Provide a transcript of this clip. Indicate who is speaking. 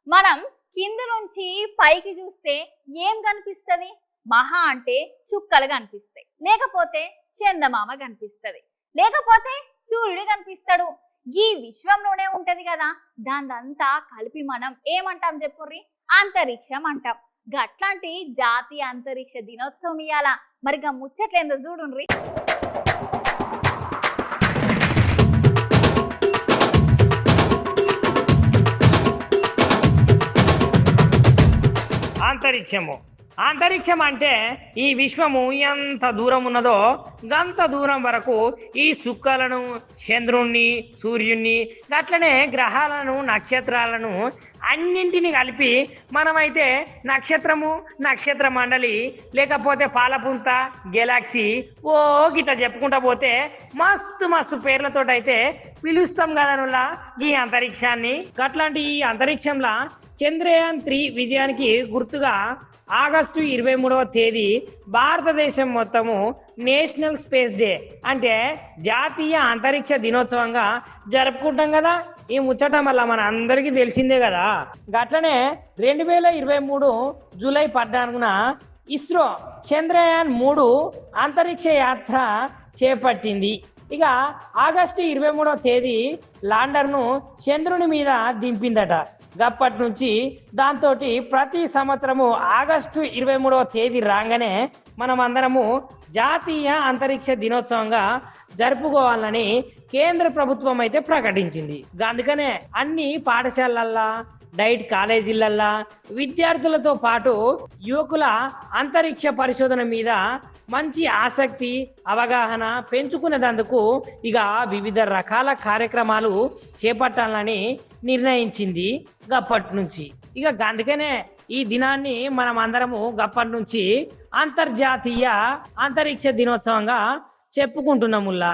Speaker 1: మనం కింద నుంచి పైకి చూస్తే ఏం కనిపిస్తది? మహా అంటే చుక్కలు కనిపిస్తాయి, లేకపోతే చందమామ కనిపిస్తది, లేకపోతే సూర్యుడు కనిపిస్తాడు. ఈ విశ్వంలోనే ఉంటది కదా, దాందంతా కలిపి మనం ఏమంటాం చెప్పుర్రి? అంతరిక్షం అంటాం. గట్లాంటి జాతీయ అంతరిక్ష దినోత్సవం ఇయాల. మరిగా ముచ్చట్లేందో చూడుండ్రి.
Speaker 2: అంతరిక్షం అంటే ఈ విశ్వము ఎంత దూరం ఉన్నదో గంత దూరం వరకు ఈ సుక్కలను, చంద్రుణ్ణి, సూర్యుణ్ణి, అట్లనే గ్రహాలను, నక్షత్రాలను అన్నింటినీ కలిపి మనమైతే నక్షత్రము, నక్షత్ర మండలి, లేకపోతే పాలపుంత, గెలాక్సీ, ఓ గిట్ట చెప్పుకుంటా పోతే మస్తు మస్తు పేర్లతోటైతే పిలుస్తాం కదనులా ఈ అంతరిక్షాన్ని. అట్లాంటి ఈ అంతరిక్షంలో చంద్రయాన్ 3 విజయానికి గుర్తుగా ఆగస్టు 23వ తేదీ భారతదేశం మొత్తము నేషనల్ స్పేస్ డే అంటే జాతీయ అంతరిక్ష దినోత్సవంగా జరుపుకుంటాం కదా. ఈ ముచ్చట మళ్ళీ మన అందరికీ తెలిసిందే కదా. గట్లనే 2023 జూలై 14న ఇస్రో చంద్రయాన్ 3 అంతరిక్ష యాత్ర చేపట్టింది. ఇక ఆగస్టు 23వ తేదీ ల్యాండర్ను చంద్రుని మీద దింపిందట. గప్పటి నుంచి దాంతో ప్రతి సంవత్సరము ఆగస్టు 23వ తేదీ రాగానే మనం అందరము జాతీయ అంతరిక్ష దినోత్సవంగా జరుపుకోవాలని కేంద్ర ప్రభుత్వం అయితే ప్రకటించింది. అందుకనే అన్ని పాఠశాలల్లో, డైట్ కాలేజీలల్లో విద్యార్థులతో పాటు యువకుల అంతరిక్ష పరిశోధన మీద మంచి ఆసక్తి, అవగాహన పెంచుకునేందుకు ఇక వివిధ రకాల కార్యక్రమాలు చేపట్టాలని నిర్ణయించింది గప్పటి నుంచి. ఇక అందుకనే ఈ దినాన్ని మనం అందరము గప్పటి నుంచి అంతర్జాతీయ అంతరిక్ష దినోత్సవంగా చెప్పుకుంటున్నాముల్లా.